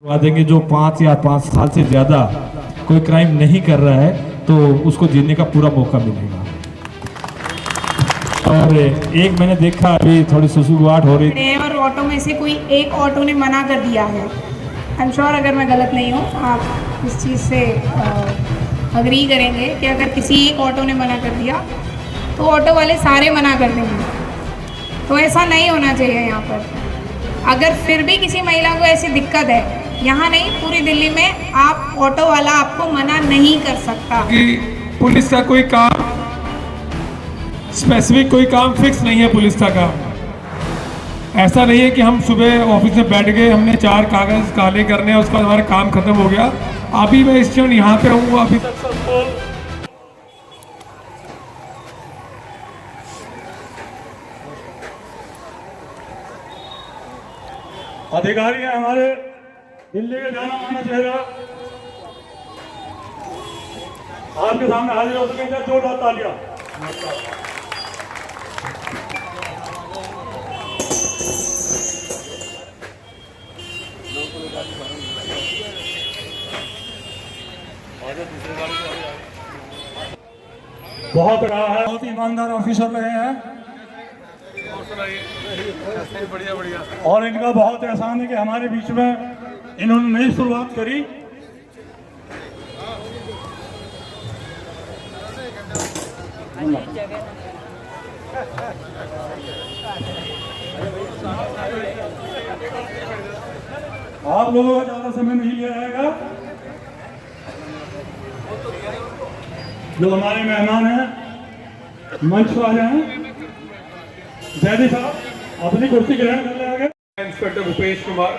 करवा देंगे। जो 5 या 5 साल से ज़्यादा कोई क्राइम नहीं कर रहा है तो उसको जीने का पूरा मौका मिलेगा। और एक मैंने देखा अभी थोड़ी सुसुगुआहट हो रही है और ऑटो में से कोई एक ऑटो ने मना कर दिया है। आई एम श्योर अगर मैं गलत नहीं हूँ आप इस चीज़ से अग्री करेंगे कि अगर किसी एक ऑटो ने मना कर दिया तो ऑटो वाले सारे मना कर देंगे। तो ऐसा नहीं होना चाहिए यहाँ पर। अगर फिर भी किसी महिला को ऐसी दिक्कत है, यहाँ नहीं पूरी दिल्ली में, आप ऑटो वाला आपको मना नहीं कर सकता। कि पुलिस का कोई काम स्पेसिफिक कोई काम फिक्स नहीं है। पुलिस का काम ऐसा नहीं है कि हम सुबह ऑफिस में बैठ गए, हमने 4 कागज काले करने हैं, उसके बाद हमारा काम खत्म हो गया। अभी मैं इस क्षण यहाँ पे हूँ, अभी तक अधिकारी हैं हमारे दिल्ली के जाना माना चेहरा आपके सामने हाजिर हो सकेंगे। जोरदार तालियां। बहुत रहा है, बहुत ईमानदार ऑफिसर रहे हैं और इनका बहुत एहसान है कि हमारे बीच में इन्होंने नई शुरुआत करी। आप लोगों का ज्यादा समय नहीं लिया जाएगा। जो हमारे मेहमान हैं मंच पर आ जाए। जैदी साहब अपनी कुर्सी ग्रहण कर ले आगे। इंस्पेक्टर भूपेश कुमार,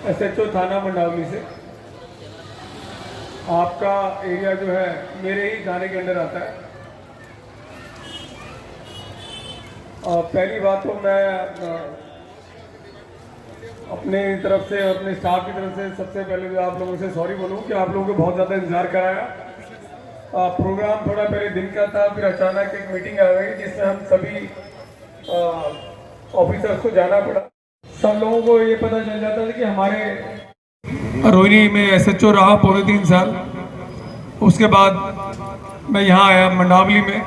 SHO थाना मंडावली से। आपका एरिया जो है मेरे ही थाने के अंदर आता है। और पहली बात तो मैं अपने तरफ से, अपने स्टाफ की तरफ से सबसे पहले तो आप लोगों से सॉरी बोलूं कि आप लोगों को बहुत ज़्यादा इंतजार कराया। प्रोग्राम थोड़ा पहले दिन का था, फिर अचानक एक मीटिंग आ गई जिसमें हम सभी ऑफिसर्स को जाना पड़ा। सब लोगों को ये पता चल जाता था कि हमारे रोहिणी में SHO रहा 3.5 साल। उसके बाद मैं यहाँ आया मंडावली में।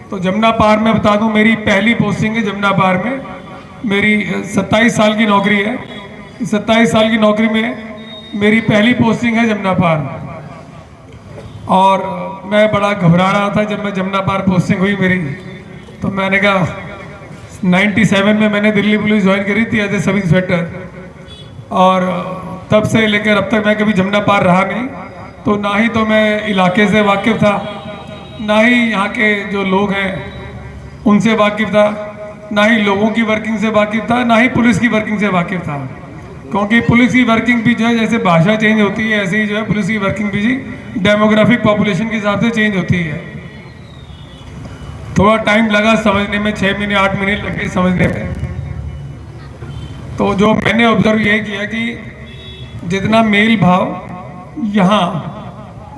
तो जमुना पार में बता दूँ, मेरी पहली पोस्टिंग है जमुना पार में। मेरी 27 साल की नौकरी है। 27 साल की नौकरी में मेरी पहली पोस्टिंग है जमुना पार। और मैं बड़ा घबरा रहा था जब मैं जमुना पार पोस्टिंग हुई मेरी। तो मैंने कहा 97 में मैंने दिल्ली पुलिस ज्वाइन करी थी एज ए सब इंस्पेक्टर। और तब से लेकर अब तक मैं कभी जमुना पार रहा नहीं। तो ना ही तो मैं इलाके से वाकिफ़ था, ना ही यहाँ के जो लोग हैं उनसे वाकिफ़ था, ना ही लोगों की वर्किंग से वाकिफ़ था, ना ही पुलिस की वर्किंग से वाकिफ़ था। क्योंकि पुलिस की वर्किंग भी जो है जैसे भाषा चेंज होती है ऐसे ही जो है पुलिस की वर्किंग भी जी डेमोग्राफिक पॉपुलेशन के हिसाब से चेंज होती है। थोड़ा टाइम लगा समझने में, 6 महीने 8 महीने लगे समझने में। तो जो मैंने ऑब्जर्व ये किया कि जितना मेल भाव यहाँ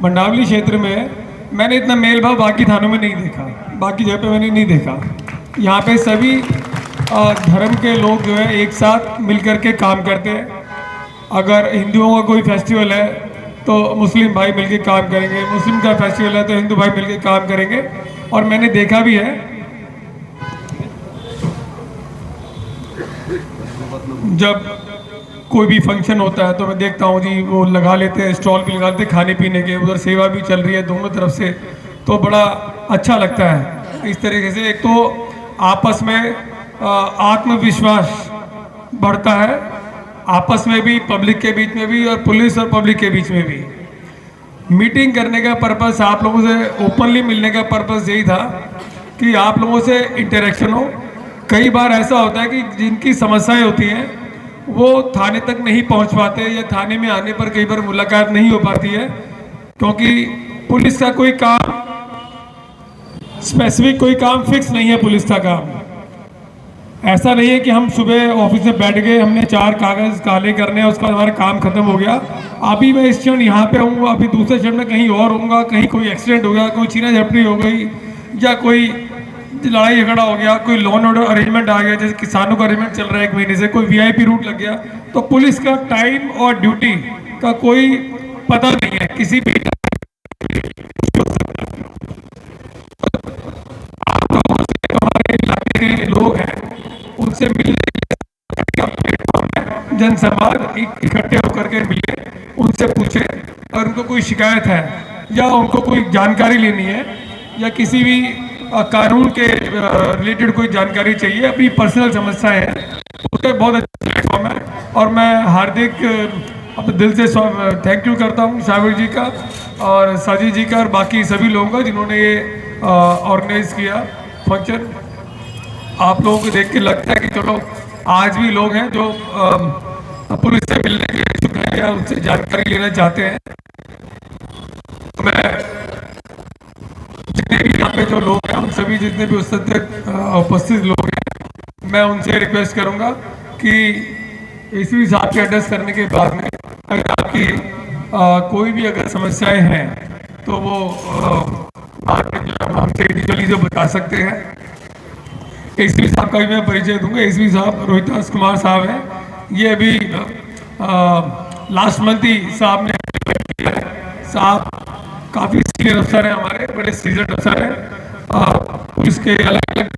मंडावली क्षेत्र में है, मैंने इतना मेल भाव बाकी थानों में नहीं देखा, बाकी जगह पे मैंने नहीं देखा। यहाँ पे सभी धर्म के लोग जो है एक साथ मिलकर के काम करते हैं। अगर हिंदुओं का कोई फेस्टिवल है तो मुस्लिम भाई मिलकर काम करेंगे, मुस्लिम का फेस्टिवल है तो हिंदू भाई मिलकर काम करेंगे। और मैंने देखा भी है जब कोई भी फंक्शन होता है तो मैं देखता हूँ जी वो लगा लेते हैं, स्टॉल भी लगा लेते हैं खाने पीने के, उधर सेवा भी चल रही है दोनों तरफ से। तो बड़ा अच्छा लगता है इस तरीके से। एक तो आपस में आत्मविश्वास बढ़ता है, आपस में भी, पब्लिक के बीच में भी और पुलिस और पब्लिक के बीच में भी। मीटिंग करने का पर्पस, आप लोगों से ओपनली मिलने का पर्पस यही था कि आप लोगों से इंटरेक्शन हो। कई बार ऐसा होता है कि जिनकी समस्याएं होती हैं वो थाने तक नहीं पहुंच पाते या थाने में आने पर कई बार मुलाकात नहीं हो पाती है, क्योंकि पुलिस का कोई काम स्पेसिफिक कोई काम फिक्स नहीं है। पुलिस का काम ऐसा नहीं है कि हम सुबह ऑफिस में बैठ गए, हमने 4 कागज काले करने हैं, उसके बाद हमारा काम खत्म हो गया। अभी मैं इस क्षण यहाँ पे हूँ, अभी दूसरे क्षण में कहीं और होऊंगा, कहीं कोई एक्सीडेंट हो गया, कोई छीना झपटी हो गई या कोई लड़ाई झगड़ा हो गया, कोई लॉ एंड ऑर्डर अरेंजमेंट आ गया, जैसे किसानों का अरेंजमेंट चल रहा है 1 महीने से, कोई वीआईपी रूट लग गया, तो पुलिस का टाइम और ड्यूटी का कोई पता नहीं है, किसी भी आप लोगों से हमारे इलाके के लोग हैं उनसे मिलने का प्लेटफॉर्म है, जनसंवाद इकट्ठे होकर के मिले, उनसे पूछे अगर उनको कोई शिकायत है या उनको कोई जानकारी लेनी है या किसी भी कानून के रिलेटेड कोई जानकारी चाहिए, अपनी पर्सनल समस्याएं हैं, उसका बहुत अच्छा प्लेटफॉर्म है। और मैं हार्दिक अपने दिल से थैंक यू करता हूँ सागर जी का और साजिद जी का और बाकी सभी लोगों का जिन्होंने ये ऑर्गेनाइज किया फंक्शन। आप लोगों को देख के लगता है कि चलो आज भी लोग हैं जो पुलिस से मिलने के इच्छुक हैं या उनसे जानकारी लेना चाहते हैं। तो मैं जितने भी यहाँ पे जो लोग हैं, हम सभी जितने भी उपस्थित लोग हैं, मैं उनसे रिक्वेस्ट करूँगा कि एसीपी साहब के एड्रेस करने के बाद में अगर आपकी कोई भी अगर समस्याएं हैं तो वो हमसे इंडिविजुअली जो बता सकते हैं। एसीपी साहब का भी मैं परिचय दूंगा। एसीपी साहब रोहितास कुमार साहब हैं, ये अभी लास्ट मंथ ही साहब ने साहब काफ़ी सीनियर अफसर हैं, हमारे बड़े सीनियर अफसर हैं पुलिस के अलग अलग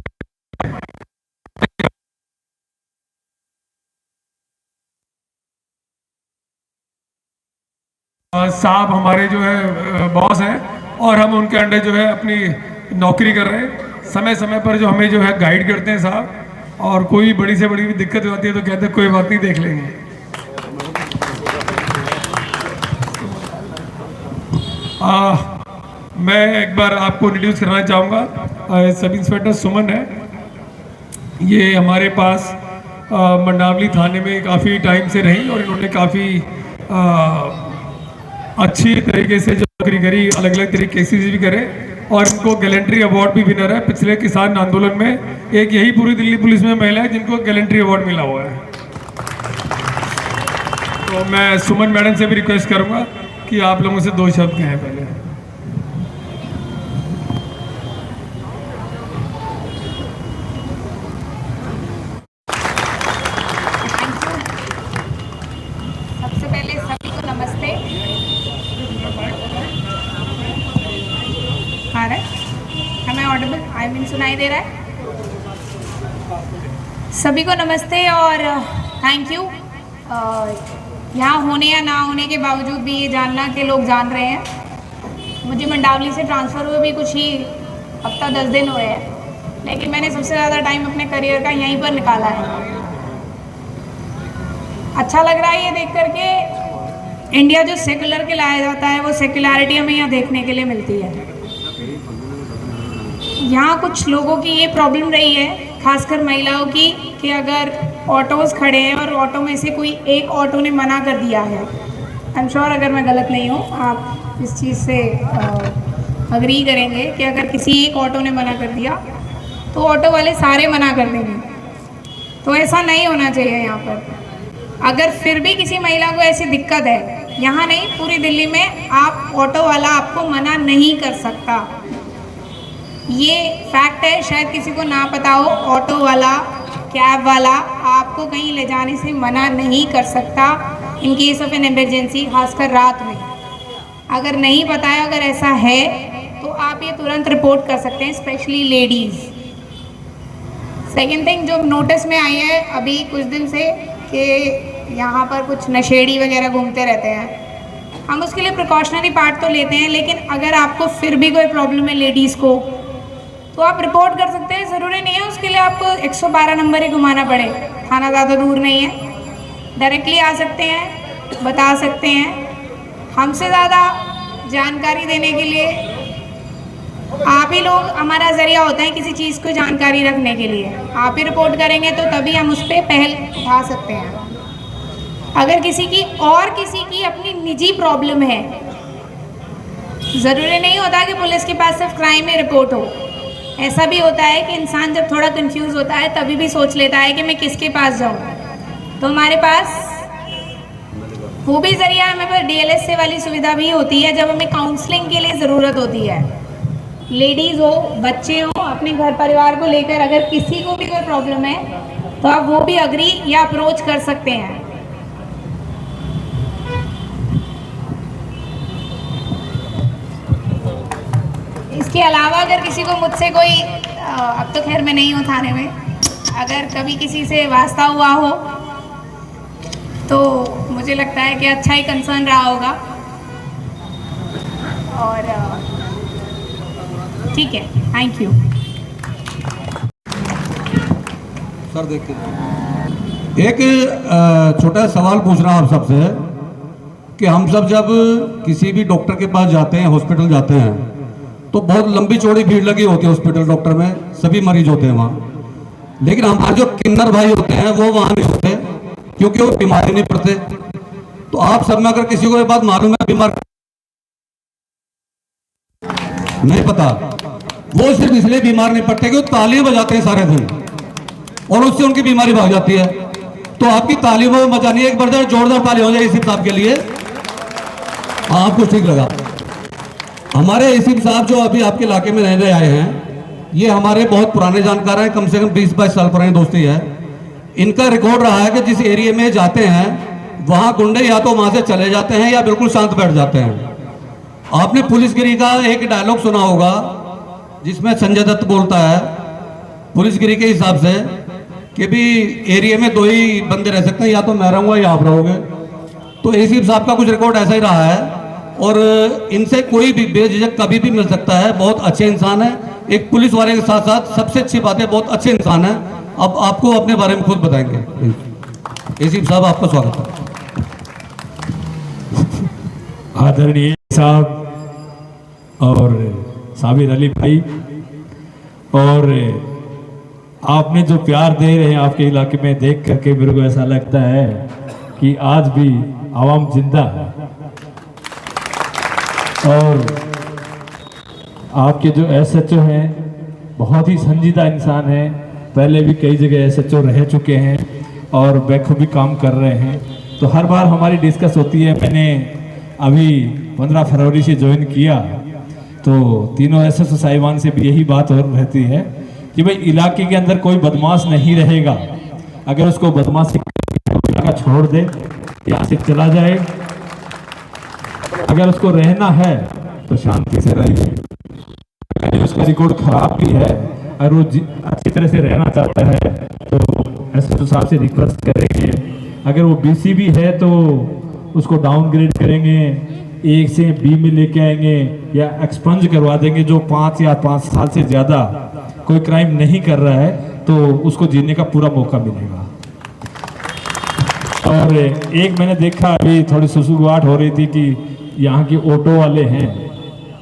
साहब हमारे जो है बॉस हैं और हम उनके अंडर जो है अपनी नौकरी कर रहे हैं। समय समय पर जो हमें जो है गाइड करते हैं साहब, और कोई बड़ी से बड़ी भी दिक्कत होती है तो कहते हैं कोई बात नहीं, देख लेंगे। मैं एक बार आपको इंट्रोड्यूस करना चाहूँगा। सब इंस्पेक्टर सुमन है, ये हमारे पास मंडावली थाने में काफ़ी टाइम से रही और इन्होंने काफ़ी अच्छी तरीके से जो नौकरी करी, अलग अलग तरीके केसेस भी करे और इनको गैलेंट्री अवार्ड भी विनर है। पिछले किसान आंदोलन में एक यही पूरी दिल्ली पुलिस में महिला है जिनको गैलेंट्री अवार्ड मिला हुआ है। तो मैं सुमन मैडम से भी रिक्वेस्ट करूंगा कि आप लोगों से 2 शब्द कहें पहले। सबसे पहले सभी को नमस्ते। आ रहा है? हमें ऑडिबल आई मीन सुनाई दे रहा है? सभी को नमस्ते और थैंक यू। यहाँ होने या ना होने के बावजूद भी ये जानना कि लोग जान रहे हैं। मुझे मंडावली से ट्रांसफ़र हुए भी कुछ ही हफ्ता 10 दिन हुए हैं, लेकिन मैंने सबसे ज़्यादा टाइम अपने करियर का यहीं पर निकाला है। अच्छा लग रहा है ये देख कर के इंडिया जो सेकुलर के लाया जाता है वो सेकुलरिटी हमें यहाँ देखने के लिए मिलती है। यहाँ कुछ लोगों की ये प्रॉब्लम रही है, खासकर महिलाओं की, कि अगर ऑटोज़ खड़े हैं और ऑटो में से कोई एक ऑटो ने मना कर दिया है, आई एम श्योर अगर मैं गलत नहीं हूँ आप इस चीज़ से अग्री करेंगे कि अगर किसी एक ऑटो ने मना कर दिया तो ऑटो वाले सारे मना कर देंगे। तो ऐसा नहीं होना चाहिए यहाँ पर। अगर फिर भी किसी महिला को ऐसी दिक्कत है, यहाँ नहीं पूरी दिल्ली में, आप ऑटो वाला आपको मना नहीं कर सकता। ये फैक्ट है, शायद किसी को ना पता हो। ऑटो वाला, कैब वाला आपको कहीं ले जाने से मना नहीं कर सकता in case of an emergency, खासकर रात में। अगर नहीं पता है, अगर ऐसा है तो आप ये तुरंत रिपोर्ट कर सकते हैं, स्पेशली लेडीज़। सेकेंड थिंग जो नोटिस में आई है अभी कुछ दिन से कि यहाँ पर कुछ नशेड़ी वगैरह घूमते रहते हैं, हम उसके लिए प्रिकॉशनरी पार्ट तो लेते हैं, लेकिन अगर आपको फिर भी कोई प्रॉब्लम है लेडीज़ को तो आप रिपोर्ट कर सकते हैं। ज़रूरी नहीं है उसके लिए आपको 112 नंबर ही घुमाना पड़े, थाना ज़्यादा दूर नहीं है, डायरेक्टली आ सकते हैं, बता सकते हैं। हमसे ज़्यादा जानकारी देने के लिए आप ही लोग हमारा ज़रिया होता है किसी चीज़ को जानकारी रखने के लिए। आप ही रिपोर्ट करेंगे तो तभी हम उस पर पहल उठा सकते हैं। अगर किसी की अपनी निजी प्रॉब्लम है, ज़रूरी नहीं होता कि पुलिस के पास सिर्फ क्राइम में रिपोर्ट हो। ऐसा भी होता है कि इंसान जब थोड़ा कंफ्यूज होता है तभी भी सोच लेता है कि मैं किसके पास जाऊं। तो हमारे पास वो भी ज़रिया, हमें पर DLS से वाली सुविधा भी होती है जब हमें काउंसलिंग के लिए ज़रूरत होती है। लेडीज़ हो, बच्चे हो, अपने घर परिवार को लेकर अगर किसी को भी कोई प्रॉब्लम है तो आप वो भी अग्री या अप्रोच कर सकते हैं। इसके अलावा अगर किसी को मुझसे कोई अब तो खैर मैं नहीं हूँ थाने में, अगर कभी किसी से वास्ता हुआ हो तो मुझे लगता है कि अच्छा ही कंसर्न रहा होगा। और ठीक है, थैंक यू। सर देखिए, एक छोटा सवाल पूछ रहा हूँ आप सबसे कि हम सब जब किसी भी डॉक्टर के पास जाते हैं, हॉस्पिटल जाते हैं, तो बहुत लंबी चौड़ी भीड़ लगी होती है हॉस्पिटल डॉक्टर में, सभी मरीज होते हैं वहाँ। लेकिन हमारे जो किन्नर भाई होते हैं वो वहाँ नहीं होते क्योंकि वो बीमारी नहीं पड़ते। तो आप सब में अगर किसी को ये बात मालूम है बीमार नहीं पता, वो सिर्फ इसलिए बीमार नहीं पड़ते कि वो तालियां बजाते हैं सारे दिन और उससे उनकी बीमारी भाग जाती है। तो आपकी तालियों में बजानी है, एक बार जोरदार ताली हो जाए इसी साहब के लिए। हाँ, आपको ठीक लगा। हमारे एसीपी साहब जो अभी आपके इलाके में रहने आए हैं, ये हमारे बहुत पुराने जानकार हैं, कम से कम 20-22 साल पुरानी दोस्ती है। इनका रिकॉर्ड रहा है कि जिस एरिया में जाते हैं वहां गुंडे या तो वहां से चले जाते हैं या बिल्कुल शांत बैठ जाते हैं। आपने पुलिसगिरी का एक डायलॉग सुना होगा जिसमें संजय दत्त बोलता है पुलिसगिरी के हिसाब से कि भी एरिया में 2 ही बंदे रह सकते हैं, या तो मैं रहूंगा या आप रहोगे। तो एसीपी साहब का कुछ रिकॉर्ड ऐसा ही रहा है और इनसे कोई भी बेझिझक कभी भी मिल सकता है। बहुत अच्छे इंसान है, एक पुलिस वाले के साथ साथ सबसे अच्छी बात है बहुत अच्छे इंसान है। अब आपको अपने बारे में खुद बताएंगे। एसीपी साहब, आपका स्वागत है। आदरणीय साहब और साबिर अली भाई, और आपने जो प्यार दे रहे हैं आपके इलाके में, देख करके मेरे को ऐसा लगता है कि आज भी आवाम जिंदा है। और आपके जो एसएचओ हैं बहुत ही संजीदा इंसान हैं, पहले भी कई जगह एसएचओ रह चुके हैं और बखूबी काम कर रहे हैं। तो हर बार हमारी डिस्कस होती है। मैंने अभी 15 फरवरी से ज्वाइन किया तो तीनों एसएचओ साहिबान से भी यही बात हो रहती है कि भाई इलाके के अंदर कोई बदमाश नहीं रहेगा, अगर उसको बदमाशी का छोड़ दे, यहाँ से चला जाए। अगर उसको रहना है तो शांति से रहिए। अगर उसका रिकॉर्ड खराब भी है और वो अच्छी तरह से रहना चाहता है तो एसएचओ साहब से रिक्वेस्ट करेंगे। अगर वो बीसी भी है तो उसको डाउनग्रेड करेंगे, 1 से B में लेके आएंगे या एक्सपंज करवा देंगे। जो 5 या 5 साल से ज़्यादा कोई क्राइम नहीं कर रहा है तो उसको जीने का पूरा मौका मिलेगा। और एक मैंने देखा अभी थोड़ी सुसुगवाहट हो रही थी कि यहाँ के ऑटो वाले हैं,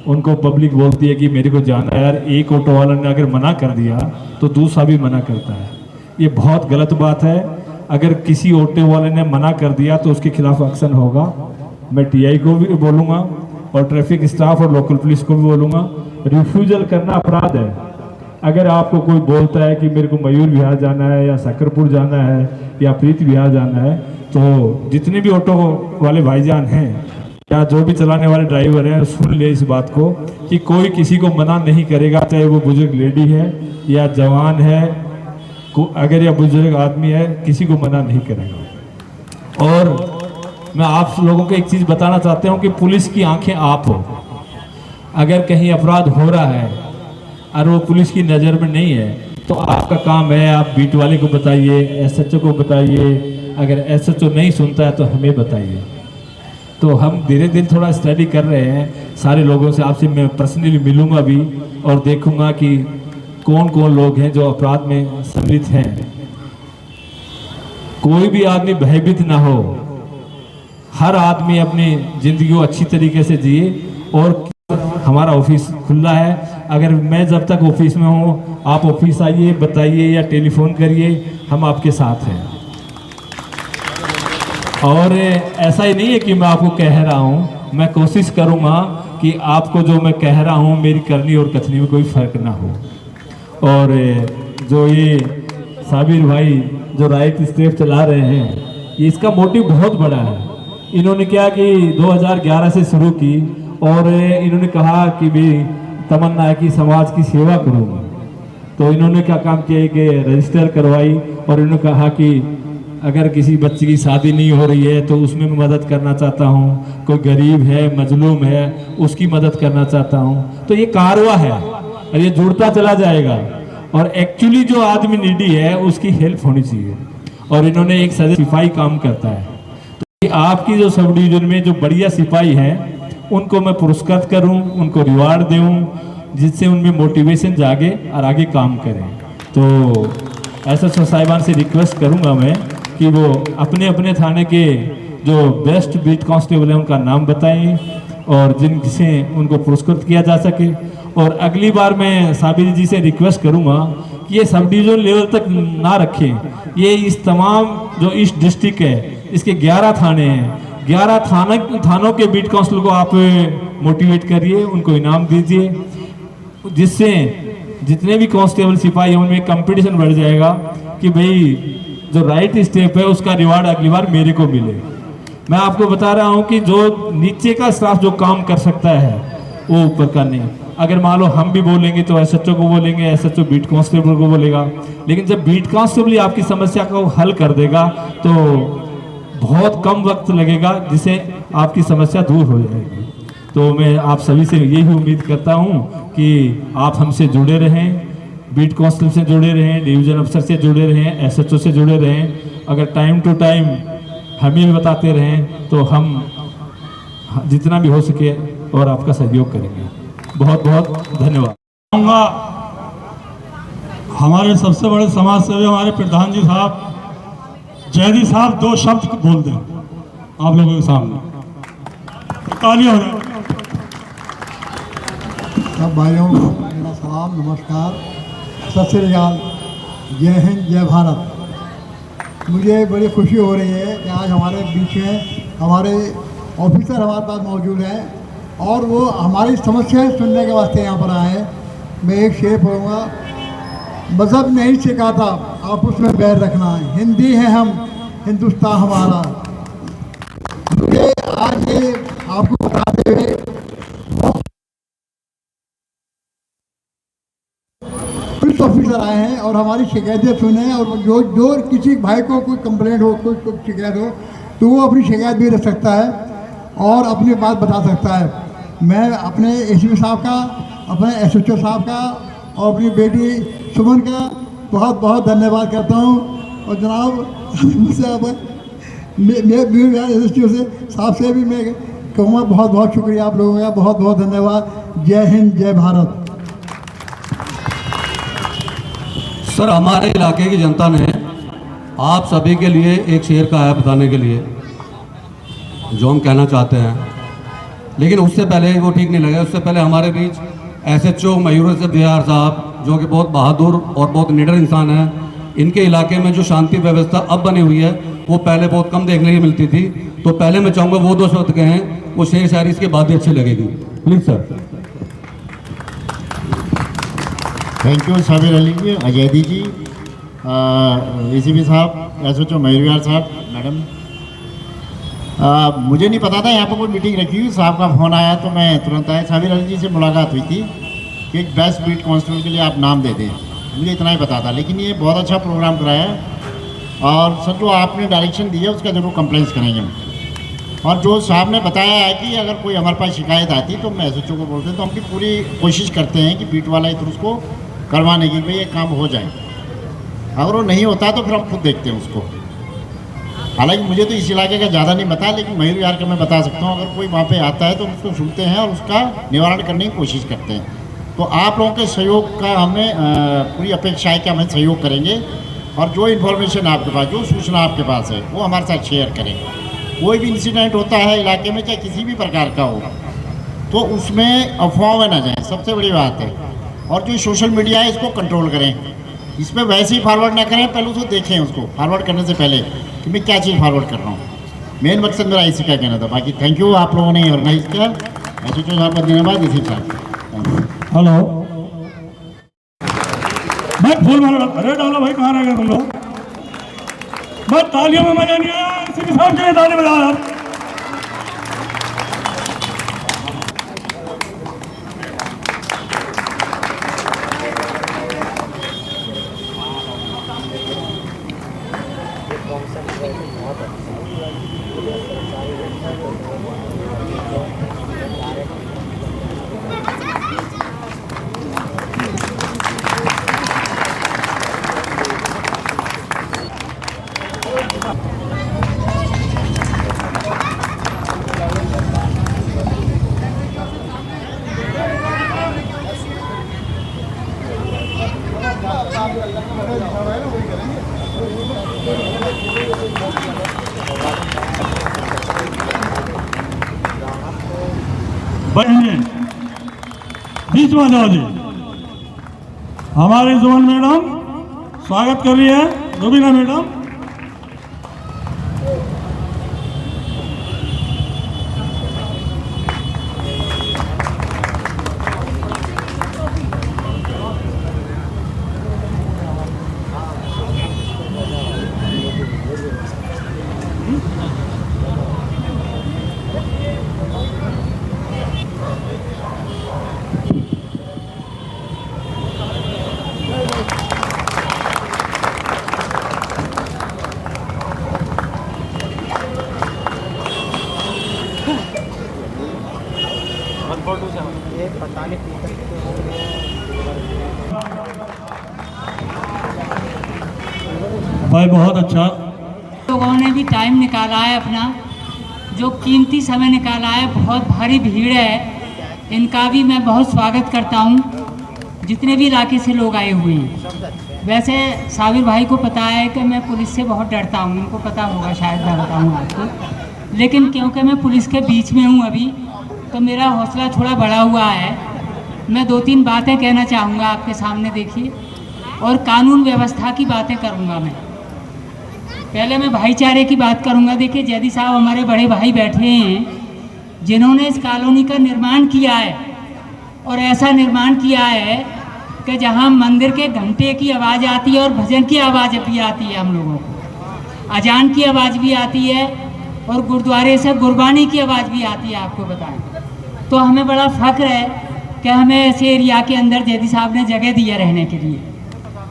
उनको पब्लिक बोलती है कि मेरे को जाना है। यार, एक ऑटो वाला ने अगर मना कर दिया तो दूसरा भी मना करता है, ये बहुत गलत बात है। अगर किसी ऑटो वाले ने मना कर दिया तो उसके खिलाफ एक्शन होगा। मैं टीआई को भी बोलूँगा और ट्रैफिक स्टाफ और लोकल पुलिस को भी बोलूँगा, रिफ्यूजल करना अपराध है। अगर आपको कोई बोलता है कि मेरे को मयूर विहार जाना है या सकरपुर जाना है या प्रीत विहार जाना है, तो जितने भी ऑटो वाले भाईजान हैं या जो भी चलाने वाले ड्राइवर हैं, सुन ले इस बात को कि कोई किसी को मना नहीं करेगा, चाहे वो बुजुर्ग लेडी है या जवान है, अगर या बुजुर्ग आदमी है, किसी को मना नहीं करेगा। और मैं आप लोगों को एक चीज़ बताना चाहता हूँ कि पुलिस की आंखें आप हो। अगर कहीं अपराध हो रहा है और वो पुलिस की नज़र में नहीं है तो आपका काम है आप बीट वाले को बताइए, एसएचओ को बताइए। अगर एसएचओ नहीं सुनता है तो हमें बताइए। तो हम धीरे धीरे थोड़ा स्टडी कर रहे हैं सारे लोगों से। आपसे मैं पर्सनली मिलूंगा भी और देखूंगा कि कौन कौन लोग हैं जो अपराध में सम्मिलित हैं। कोई भी आदमी भयभीत ना हो, हर आदमी अपनी जिंदगी को अच्छी तरीके से जिए। और हमारा ऑफिस खुला है, अगर मैं जब तक ऑफिस में हूँ आप ऑफिस आइए, बताइए या टेलीफोन करिए, हम आपके साथ हैं। और ऐसा ही नहीं है कि मैं आपको कह रहा हूँ, मैं कोशिश करूँगा कि आपको जो मैं कह रहा हूँ मेरी करनी और कथनी में कोई फ़र्क ना हो। और जो ये साबिर भाई जो राइट स्टेप चला रहे हैं, ये इसका मोटिव बहुत बड़ा है। इन्होंने क्या कि 2011 से शुरू की और इन्होंने कहा कि भी तमन्ना है कि समाज की सेवा करूँगा। तो इन्होंने क्या काम किया कि रजिस्टर करवाई और इन्होंने कहा कि अगर किसी बच्चे की शादी नहीं हो रही है तो उसमें मैं मदद करना चाहता हूँ, कोई गरीब है मजलूम है उसकी मदद करना चाहता हूँ। तो ये कारवा है और ये जुड़ता चला जाएगा और एक्चुअली जो आदमी नीडी है उसकी हेल्प होनी चाहिए। और इन्होंने एक सदस्य सिपाही काम करता है, तो आपकी जो सब डिवीजन में जो बढ़िया सिपाही हैं उनको मैं पुरस्कृत करूं, उनको रिवार्ड दूं, जिससे उनमें मोटिवेशन जागे और आगे काम करें। तो एसएचओ साहिबान से रिक्वेस्ट करूंगा मैं कि वो अपने अपने थाने के जो बेस्ट बीट कांस्टेबल हैं उनका नाम बताएं और जिनसे उनको पुरस्कृत किया जा सके। और अगली बार मैं साबिर जी से रिक्वेस्ट करूंगा कि ये सब डिवीजन लेवल तक ना रखें, ये इस तमाम जो ईस्ट डिस्ट्रिक्ट है इसके 11 थाने हैं, 11 थानों के बीट कांस्टेबल को आप मोटिवेट करिए, उनको इनाम दीजिए, जिससे जितने भी कांस्टेबल सिपाही हैं उनमें कंपटीशन बढ़ जाएगा कि भाई जो राइट स्टेप है उसका रिवार्ड अगली बार मेरे को मिले। मैं आपको बता रहा हूं कि जो नीचे का स्टाफ जो काम कर सकता है वो ऊपर का नहीं। अगर मान लो हम भी बोलेंगे तो एसएचओ को बोलेंगे, एसएचओ बीट कांस्टेबल को बोलेगा, लेकिन जब बीट कांस्टेबल ही आपकी समस्या को हल कर देगा तो बहुत कम वक्त लगेगा जिससे आपकी समस्या दूर हो जाएगी। तो मैं आप सभी से यही उम्मीद करता हूं कि आप हमसे जुड़े रहें, बीट कांस्टेबल से जुड़े रहें, डिवीजन अफसर से जुड़े रहें, एसएचओ से जुड़े रहें। अगर टाइम टू टाइम हमें भी बताते रहें तो हम जितना भी हो सके और आपका सहयोग करेंगे। बहुत बहुत धन्यवाद। कहूँगा हमारे सबसे बड़े समाज सेवी हमारे प्रधान जी साहब जैदी साहब 2 शब्द बोल दें आप लोगों के सामने, तालियां हो जाए। सब भाइयों को मेरा सलाम, नमस्कार, सत श्री अकाल, जय हिंद, जय भारत। मुझे बड़ी खुशी हो रही है कि आज हमारे बीच में हमारे ऑफिसर हमारे पास मौजूद हैं और वो हमारी समस्याएं सुनने के वास्ते यहाँ पर आए हैं। मैं एक शेर पढ़ूँगा, मज़हब नहीं सिखाता आपस में बैर रखना, हिंदी है हम, हिंदुस्तान हमारा। मुझे आज ये आपको बताते हुए पुलिस ऑफिसर आए हैं और हमारी शिकायतें सुने और जो किसी भाई को कोई कंप्लेंट हो, कोई शिकायत हो तो वो अपनी शिकायत भी रख सकता है और अपनी बात बता सकता है। मैं अपने एसीपी साहब का, अपने एसएचओ साहब का और अपनी बेटी सुमन का बहुत बहुत धन्यवाद करता हूँ। और जनाब मुझसे आप एसएचओ से साहब से भी मैं कहूँगा बहुत बहुत शुक्रिया आप लोगों का, बहुत बहुत धन्यवाद। जय हिंद, जय भारत। सर, हमारे इलाके की जनता ने आप सभी के लिए एक शेर कहा है बताने के लिए जो हम कहना चाहते हैं, लेकिन उससे पहले वो ठीक नहीं लगे। उससे पहले हमारे बीच एसएचओ मयूर बिहार साहब जो कि बहुत बहादुर और बहुत निडर इंसान हैं, इनके इलाके में जो शांति व्यवस्था अब बनी हुई है वो पहले बहुत कम देखने की मिलती थी। तो पहले मैं चाहूँगा वो 2 शब्द कहें, वो शेर शायरी इसके बाद ही अच्छी लगेगी। Please sir. Thank you Sabir Ali ji, Azaidi ji, ACP साहब, एसएचओ मयूर साहब, मैडम। मुझे नहीं पता था यहाँ पर कोई मीटिंग रखी हुई, साहब का फ़ोन आया तो मैं तुरंत आया। साबिर अली जी से मुलाकात हुई थी कि एक बेस्ट बीट कांस्टेबल के लिए आप नाम दे दें, मुझे इतना ही पता था। लेकिन ये बहुत अच्छा प्रोग्राम कराया और सर जो आपने डायरेक्शन दी है उसका ज़रूर कंप्लेंट्स करेंगे हम। और जो साहब ने बताया है कि अगर कोई हमारे पास शिकायत आती तो मैं एसएचओ को बोलते हैं, तो हम भी पूरी कोशिश करते हैं कि बीट वाला इधर उसको करवाने की, भाई ये काम हो जाए। अगर वो नहीं होता तो फिर हम खुद देखते हैं उसको। हालांकि मुझे तो इस इलाके का ज़्यादा नहीं पता, लेकिन मयूर यार का मैं बता सकता हूँ। अगर कोई वहाँ पे आता है तो उसको सुनते हैं और उसका निवारण करने की कोशिश करते हैं। तो आप लोगों के सहयोग का हमें पूरी अपेक्षा है कि हम सहयोग करेंगे और जो इन्फॉर्मेशन आपके पास, जो सूचना आपके पास है वो हमारे साथ शेयर करें। कोई भी इंसिडेंट होता है इलाके में, चाहे किसी भी प्रकार का हो, तो उसमें अफवाह में ना जाए, सबसे बड़ी बात है। और जो सोशल मीडिया है इसको कंट्रोल करें, इस पर वैसे ही फॉरवर्ड ना करें, पहले उसको देखें, उसको फॉरवर्ड करने से पहले कि मैं क्या चीज़ फॉरवर्ड कर रहा हूँ। मेन मकसद मेरा इसी का कहना था। बाकी थैंक यू, आप लोगों ने ऑर्गेनाइज किया, एसएचओ साहब का धन्यवाद, इसी साहब। हेलो भाई, फूल मारो, अरे डालो भाई, कहाँ रह गए तुम लोग? बस तालियों में मजा नहीं आया, एसीपी साहब के लिए ताली बजा यार। बहने बीच में आ जाओ जी। हमारे जुमन मैडम स्वागत कर रही है, रुबीना मैडम। भाई बहुत अच्छा, लोगों ने भी टाइम निकाला है अपना, जो कीमती समय निकाला है। बहुत भारी भीड़ है, इनका भी मैं बहुत स्वागत करता हूँ, जितने भी इलाके से लोग आए हुए हैं। वैसे साबिर भाई को पता है कि मैं पुलिस से बहुत डरता हूँ, उनको पता होगा शायद, मैं बताऊँ आपको। लेकिन क्योंकि मैं पुलिस के बीच में हूँ अभी, तो मेरा हौसला थोड़ा बढ़ा हुआ है। मैं 2-3 बातें कहना चाहूँगा आपके सामने, देखिए, और कानून व्यवस्था की बातें करूँगा मैं। पहले मैं भाईचारे की बात करूंगा। देखिए, जैदी साहब हमारे बड़े भाई बैठे हैं, जिन्होंने इस कॉलोनी का निर्माण किया है, और ऐसा निर्माण किया है कि जहां मंदिर के घंटे की आवाज़ आती है और भजन की आवाज़ भी आती है, हम लोगों को अजान की आवाज़ भी आती है, और गुरुद्वारे से गुरबानी की आवाज़ भी आती है, आपको बताएं। तो हमें बड़ा फ़ख्र है कि हमें ऐसे एरिया के अंदर जैदी साहब ने जगह दी है रहने के लिए।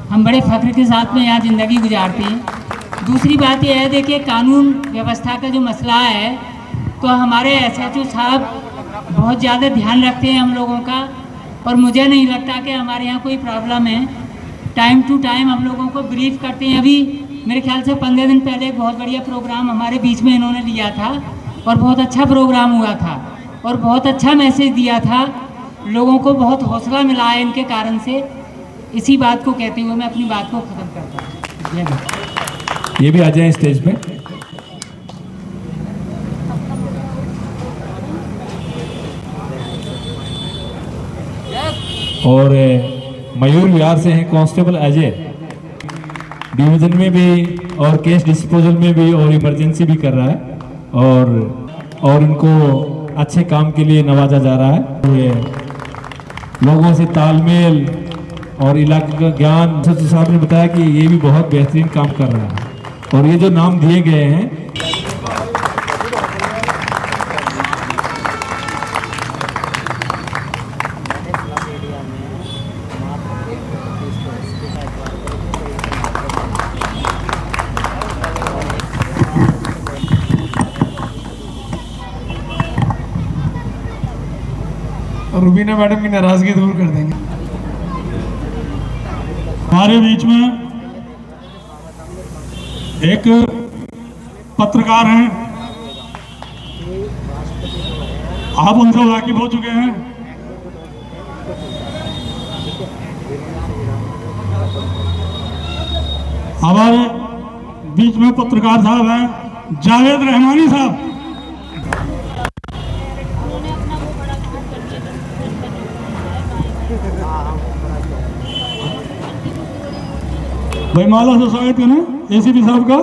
हम बड़े फ़ख्र के साथ में यहाँ ज़िंदगी गुजारते हैं। दूसरी बात यह है, देखिए, कानून व्यवस्था का जो मसला है, तो हमारे SHO साहब बहुत ज़्यादा ध्यान रखते हैं हम लोगों का, और मुझे नहीं लगता कि हमारे यहाँ कोई प्रॉब्लम है। टाइम टू टाइम हम लोगों को ब्रीफ करते हैं। अभी मेरे ख्याल से 15 दिन पहले एक बहुत बढ़िया प्रोग्राम हमारे बीच में इन्होंने लिया था, और बहुत अच्छा प्रोग्राम हुआ था, और बहुत अच्छा मैसेज दिया था। लोगों को बहुत हौसला मिला है इनके कारण से। इसी बात को कहते हुए मैं अपनी बात को ख़त्म करता हूँ। जय हिंद। ये भी आ जाए स्टेज पे। और मयूर विहार से हैं कांस्टेबल अजय, डिवीजन में भी और केस डिस्पोजल में भी और इमरजेंसी भी कर रहा है, और इनको अच्छे काम के लिए नवाजा जा रहा है। लोगों से तालमेल और इलाके का ज्ञान, सचिव साहब ने बताया कि ये भी बहुत बेहतरीन काम कर रहा है। और ये जो नाम दिए गए हैं, रुबीना मैडम की नाराजगी दूर कर देंगे। हमारे बीच में एक पत्रकार हैं, आप उनसे वाकिफ हो चुके हैं। हमारे बीच में पत्रकार साहब हैं जावेद रहमानी साहब। भाई माला से स्वागत करें ACP साहब का।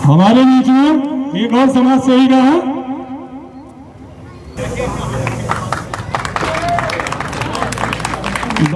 हमारे बीच में एक और समाज सेवी का है,